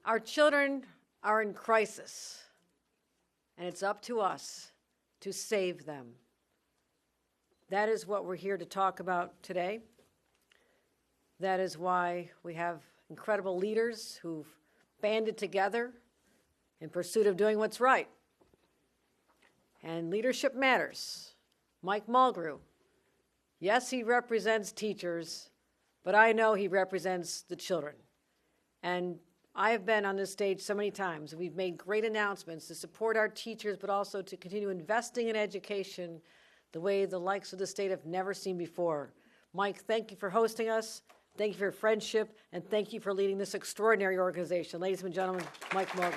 Our children are in crisis, and it's up to us to save them. That is what we're here to talk about today. That is why we have incredible leaders who've banded together in pursuit of doing what's right. And leadership matters. Mike Mulgrew, yes, he represents teachers, but I know he represents the children. And I have been on this stage so many times. We've made great announcements to support our teachers, but also to continue investing in education the way the likes of the state have never seen before. Mike, thank you for hosting us. Thank you for your friendship, and thank you for leading this extraordinary organization. Ladies and gentlemen, Mike Mulgrew.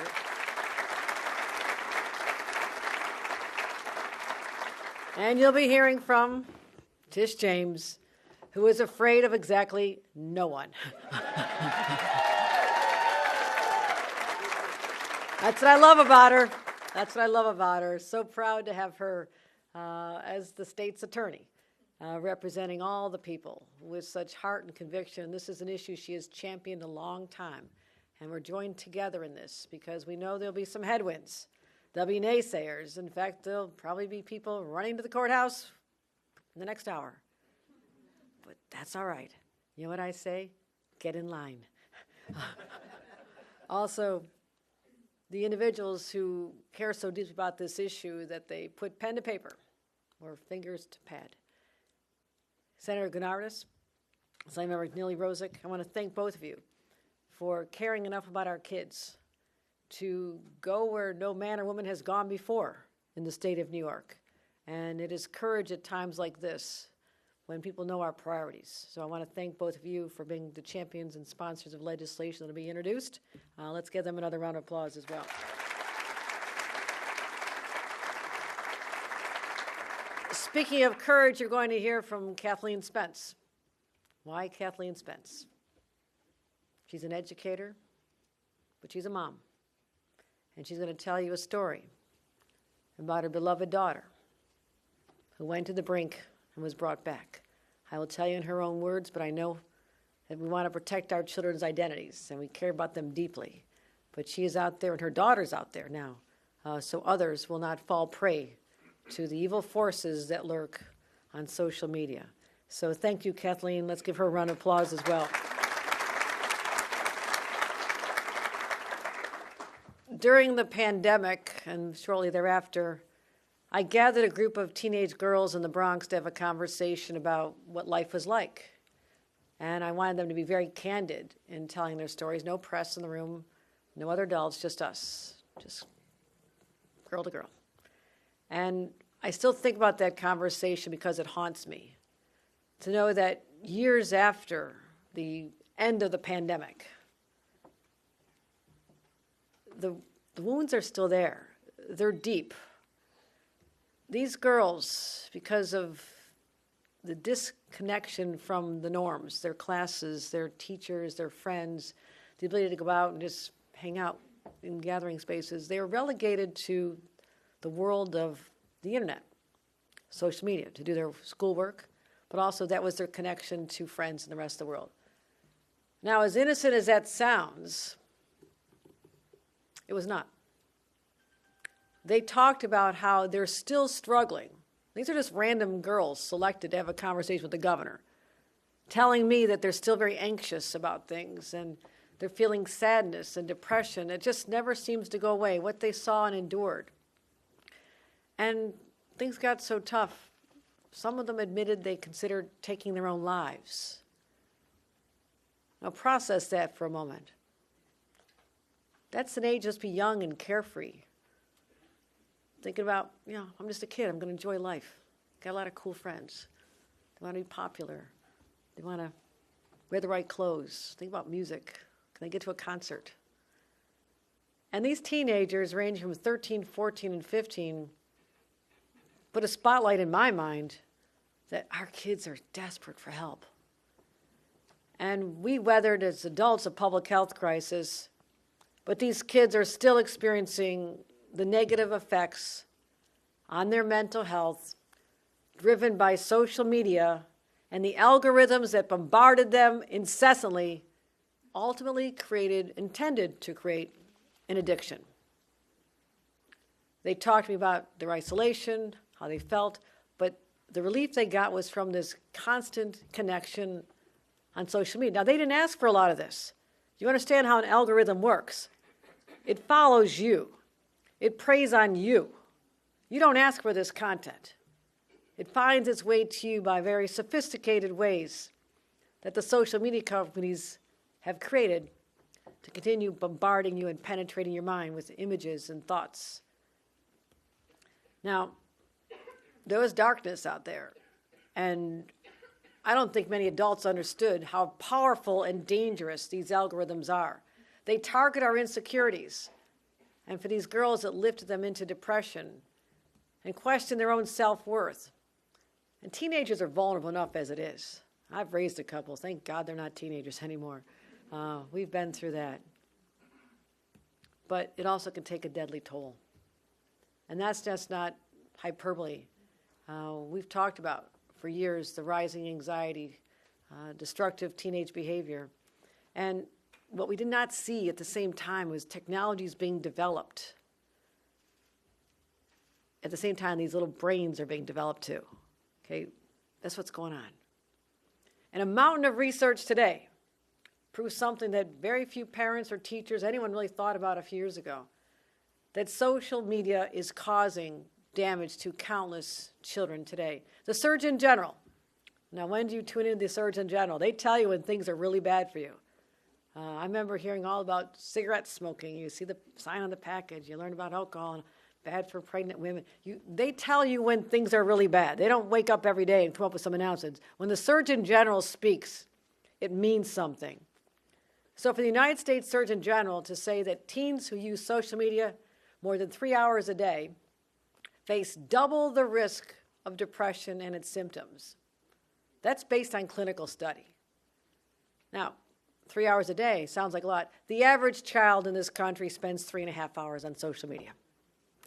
And you'll be hearing from Tish James, who is afraid of exactly no one. That's what I love about her. That's what I love about her. So proud to have her as the state's attorney, representing all the people with such heart and conviction. This is an issue she has championed a long time, and we're joined together in this because we know there'll be some headwinds. There'll be naysayers. In fact, there'll probably be people running to the courthouse in the next hour. But that's all right. You know what I say? Get in line. Also, the individuals who care so deeply about this issue that they put pen to paper or fingers to pad. Senator Gunardis, Assembly Member Neely Rosick, I want to thank both of you for caring enough about our kids to go where no man or woman has gone before in the state of New York. And it is courage at times like this when people know our priorities. So I want to thank both of you for being the champions and sponsors of legislation that will be introduced. Let's give them another round of applause as well. Speaking of courage, you're going to hear from Kathleen Spence. Why Kathleen Spence? She's an educator, but she's a mom. And she's going to tell you a story about her beloved daughter who went to the brink and was brought back. I will tell you in her own words, but I know that we want to protect our children's identities, and we care about them deeply. But she is out there, and her daughter's out there now, so others will not fall prey to the evil forces that lurk on social media. So thank you, Kathleen. Let's give her a round of applause as well. During the pandemic and shortly thereafter, I gathered a group of teenage girls in the Bronx to have a conversation about what life was like. And I wanted them to be very candid in telling their stories. No press in the room, no other adults, just us, just girl to girl. And I still think about that conversation because it haunts me. To know that years after the end of the pandemic, the wounds are still there. They're deep. These girls, because of the disconnection from the norms, their classes, their teachers, their friends, the ability to go out and just hang out in gathering spaces, they were relegated to the world of the internet, social media, to do their schoolwork, but also that was their connection to friends in the rest of the world. Now, as innocent as that sounds, it was not. They talked about how they're still struggling. These are just random girls selected to have a conversation with the governor, telling me that they're still very anxious about things and they're feeling sadness and depression. It just never seems to go away, what they saw and endured. And things got so tough, some of them admitted they considered taking their own lives. Now process that for a moment. That's an age just be young and carefree. Thinking about, I'm just a kid, I'm going to enjoy life. Got a lot of cool friends. They want to be popular. They want to wear the right clothes. Think about music. Can they get to a concert? And these teenagers ranging from 13, 14, and 15 put a spotlight in my mind that our kids are desperate for help. And we weathered as adults a public health crisis, but these kids are still experiencing the negative effects on their mental health driven by social media and the algorithms that bombarded them incessantly ultimately intended to create an addiction. They talked to me about their isolation, how they felt, but the relief they got was from this constant connection on social media. Now, they didn't ask for a lot of this. You understand how an algorithm works. It follows you. It preys on you. You don't ask for this content. It finds its way to you by very sophisticated ways that the social media companies have created to continue bombarding you and penetrating your mind with images and thoughts. Now, there was darkness out there, and I don't think many adults understood how powerful and dangerous these algorithms are. They target our insecurities, and for these girls, it lifted them into depression and questioned their own self-worth. And teenagers are vulnerable enough as it is. I've raised a couple. Thank God they're not teenagers anymore. We've been through that. But it also can take a deadly toll. And that's just not hyperbole. We've talked about for years the rising anxiety, destructive teenage behavior. And what we did not see at the same time was technologies being developed. At the same time, these little brains are being developed too. Okay, that's what's going on. And a mountain of research today proves something that very few parents or teachers, anyone really thought about a few years ago, that social media is causing damage to countless children today. The Surgeon General. Now, when do you tune into the Surgeon General? They tell you when things are really bad for you. I remember hearing all about cigarette smoking. You see the sign on the package. You learn about alcohol and bad for pregnant women. They tell you when things are really bad. They don't wake up every day and come up with some announcements. When the Surgeon General speaks, it means something. So for the United States Surgeon General to say that teens who use social media more than 3 hours a day face double the risk of depression and its symptoms, that's based on clinical study. Now, 3 hours a day sounds like a lot. The average child in this country spends 3.5 hours on social media.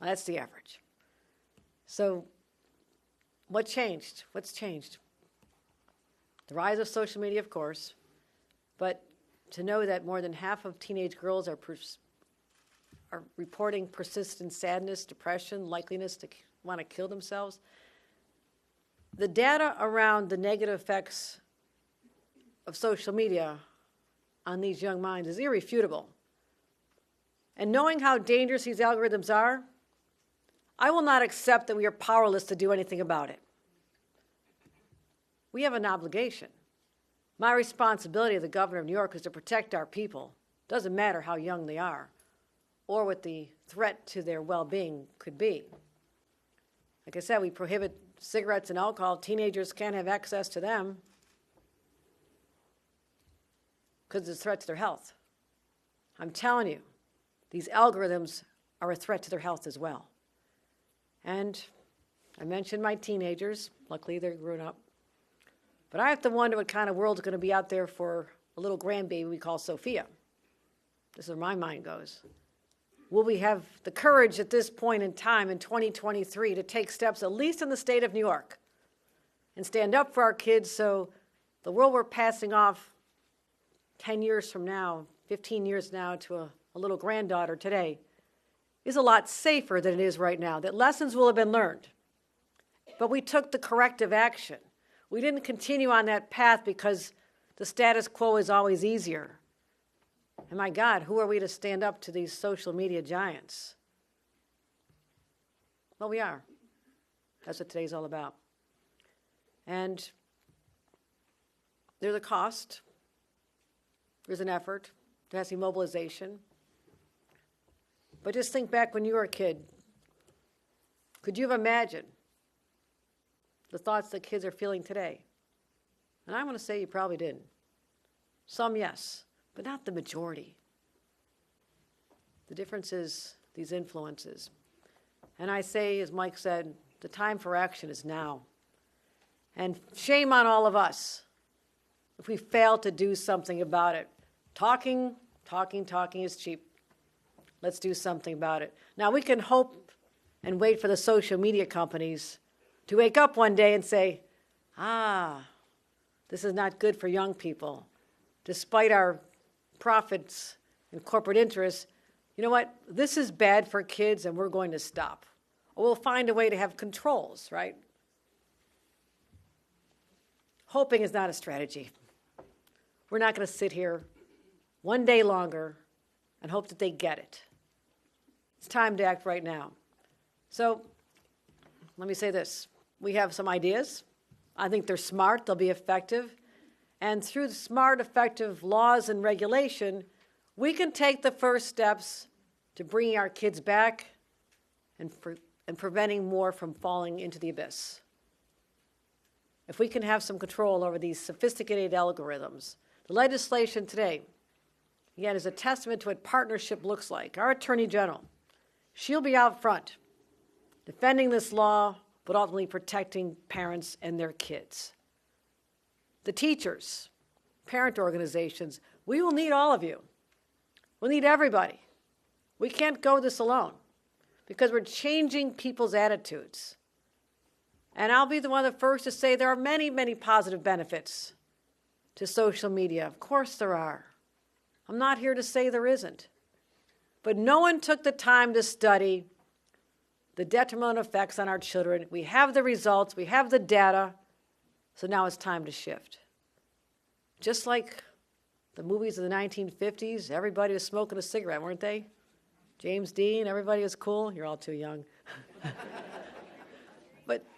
That's the average. So what changed? What's changed? The rise of social media, of course, but to know that more than half of teenage girls are reporting persistent sadness, depression, likeliness to want to kill themselves. The data around the negative effects of social media on these young minds is irrefutable. And knowing how dangerous these algorithms are, I will not accept that we are powerless to do anything about it. We have an obligation. My responsibility as the governor of New York is to protect our people. Doesn't matter how young they are or what the threat to their well-being could be. Like I said, we prohibit cigarettes and alcohol. Teenagers can't have access to them because it's a threat to their health. I'm telling you, these algorithms are a threat to their health as well. And I mentioned my teenagers. Luckily, they're grown up. But I have to wonder what kind of world is going to be out there for a little grandbaby we call Sophia. This is where my mind goes. Will we have the courage at this point in time in 2023 to take steps, at least in the state of New York, and stand up for our kids so the world we're passing off 10 years from now, 15 years now to a little granddaughter today is a lot safer than it is right now, that lessons will have been learned. But we took the corrective action. We didn't continue on that path because the status quo is always easier. And my God, who are we to stand up to these social media giants? Well, we are. That's what today's all about. And there's a cost. There's an effort. There has to be mobilization. But just think back when you were a kid. Could you have imagined the thoughts that kids are feeling today? And I want to say you probably didn't. Some, yes, but not the majority. The difference is these influences. And I say, as Mike said, the time for action is now. And shame on all of us if we fail to do something about it. Talking is cheap. Let's do something about it. Now, we can hope and wait for the social media companies to wake up one day and say, this is not good for young people, despite our profits and corporate interests, you know what, this is bad for kids and we're going to stop. Or we'll find a way to have controls, right? Hoping is not a strategy. We're not going to sit here one day longer and hope that they get it. It's time to act right now. So let me say this. We have some ideas. I think they're smart. They'll be effective. And through the smart, effective laws and regulation, we can take the first steps to bringing our kids back and preventing more from falling into the abyss. If we can have some control over these sophisticated algorithms, the legislation today, again, is a testament to what partnership looks like. Our Attorney General, she'll be out front defending this law, but ultimately protecting parents and their kids. The teachers, parent organizations, we will need all of you. We'll need everybody. We can't go this alone because we're changing people's attitudes. And I'll be the one of the first to say there are many, many positive benefits to social media. Of course there are. I'm not here to say there isn't. But no one took the time to study the detrimental effects on our children. We have the results, we have the data, so now it's time to shift. Just like the movies of the 1950s, everybody was smoking a cigarette, weren't they? James Dean, everybody was cool. You're all too young.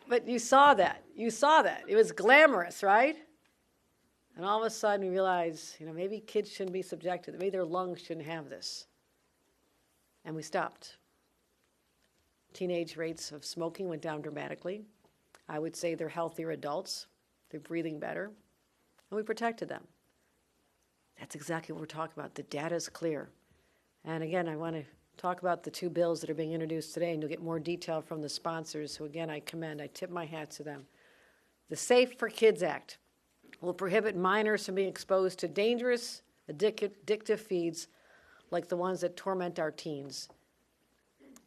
But you saw that. You saw that. It was glamorous, right? And all of a sudden we realize, maybe kids shouldn't be subjected. Maybe their lungs shouldn't have this. And we stopped. Teenage rates of smoking went down dramatically. I would say they're healthier adults. They're breathing better. And we protected them. That's exactly what we're talking about. The data is clear. And again, I want to talk about the two bills that are being introduced today, and you'll get more detail from the sponsors, who again I commend. I tip my hat to them. The Safe for Kids Act will prohibit minors from being exposed to dangerous, addictive feeds like the ones that torment our teens.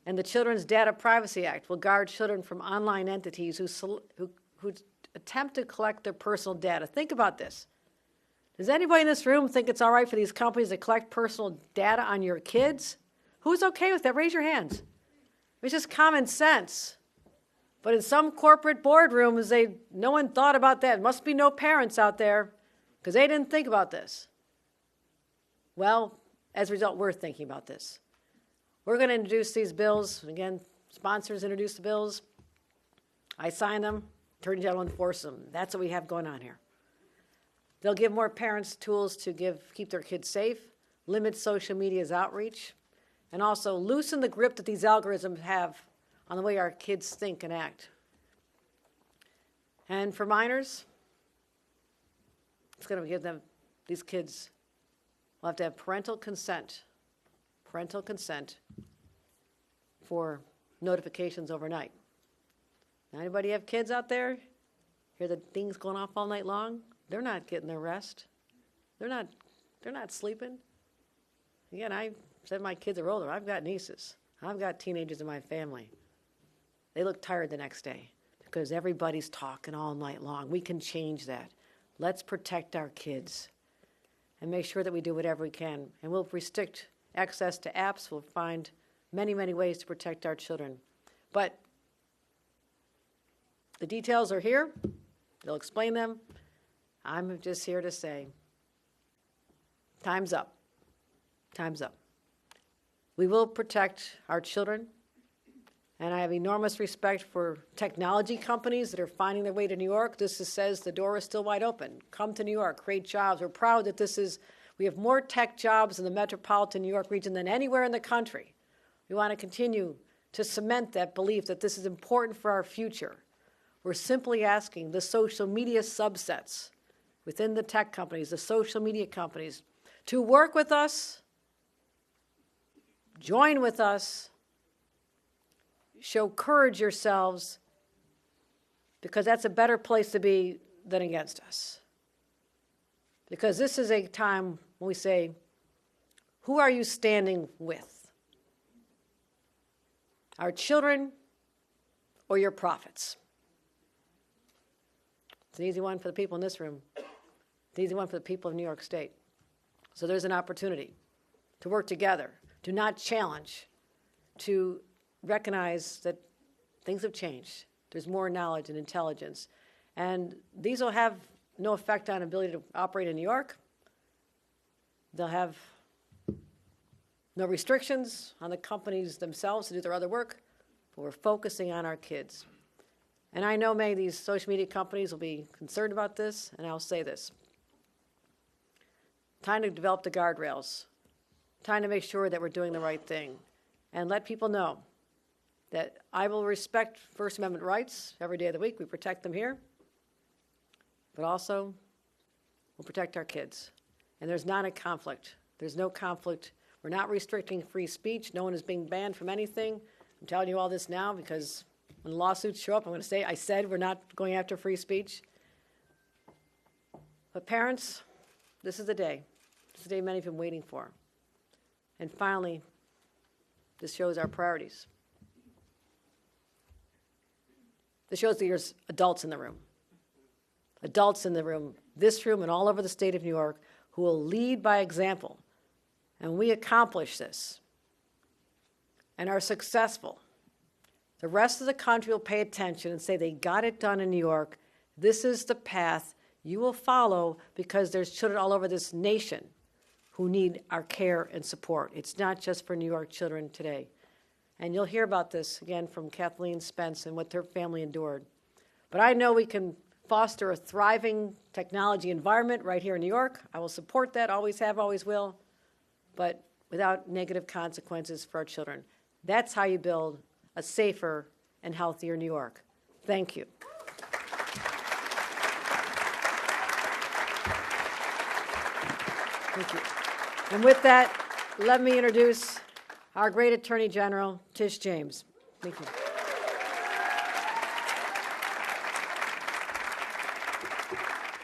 And the Children's Data Privacy Act will guard children from online entities who attempt to collect their personal data. Think about this. Does anybody in this room think it's all right for these companies to collect personal data on your kids? Who's okay with that? Raise your hands. It's just common sense. But in some corporate boardrooms, no one thought about that. There must be no parents out there because they didn't think about this. Well, as a result, we're thinking about this. We're going to introduce these bills. Again, sponsors introduce the bills. I sign them. Attorney General enforce them. That's what we have going on here. They'll give more parents tools to keep their kids safe, limit social media's outreach, and also loosen the grip that these algorithms have on the way our kids think and act. And for minors, it's going to give these kids will have to have parental consent for notifications overnight. Now, anybody have kids out there? Hear the things going off all night long? They're not getting their rest. They're not sleeping. Again, I said my kids are older. I've got nieces. I've got teenagers in my family. They look tired the next day because everybody's talking all night long. We can change that. Let's protect our kids and make sure that we do whatever we can. And we'll restrict access to apps. We'll find many, many ways to protect our children. But the details are here. They'll explain them. I'm just here to say, time's up. Time's up. We will protect our children, and I have enormous respect for technology companies that are finding their way to New York. This says the door is still wide open. Come to New York, create jobs. We're proud that we have more tech jobs in the metropolitan New York region than anywhere in the country. We want to continue to cement that belief that this is important for our future. We're simply asking the social media subsets within the tech companies, the social media companies, to work with us, join with us, show courage yourselves, because that's a better place to be than against us. Because this is a time when we say, who are you standing with? Our children or your profits? It's an easy one for the people in this room. It's an easy one for the people of New York State. So there's an opportunity to work together, to not challenge, to recognize that things have changed. There's more knowledge and intelligence. And these will have no effect on ability to operate in New York. They'll have no restrictions on the companies themselves to do their other work, but we're focusing on our kids. And I know many of these social media companies will be concerned about this, and I'll say this. Time to develop the guardrails. Time to make sure that we're doing the right thing. And let people know that I will respect First Amendment rights every day of the week. We protect them here. But also, we'll protect our kids. And there's not a conflict. There's no conflict. We're not restricting free speech. No one is being banned from anything. I'm telling you all this now because when lawsuits show up, I'm going to say, I said we're not going after free speech. But parents, this is the day. This is the day many have been waiting for. And finally, this shows our priorities. This shows that there's adults in the room. Adults in the room, this room and all over the state of New York, who will lead by example. And when we accomplish this and are successful, the rest of the country will pay attention and say they got it done in New York. This is the path you will follow because there's children all over this nation who need our care and support. It's not just for New York children today. And you'll hear about this again from Kathleen Spence and what her family endured. But I know we can foster a thriving technology environment right here in New York. I will support that, always have, always will, but without negative consequences for our children. That's how you build a safer and healthier New York. Thank you. Thank you. And with that, let me introduce our great Attorney General, Tish James. Thank you.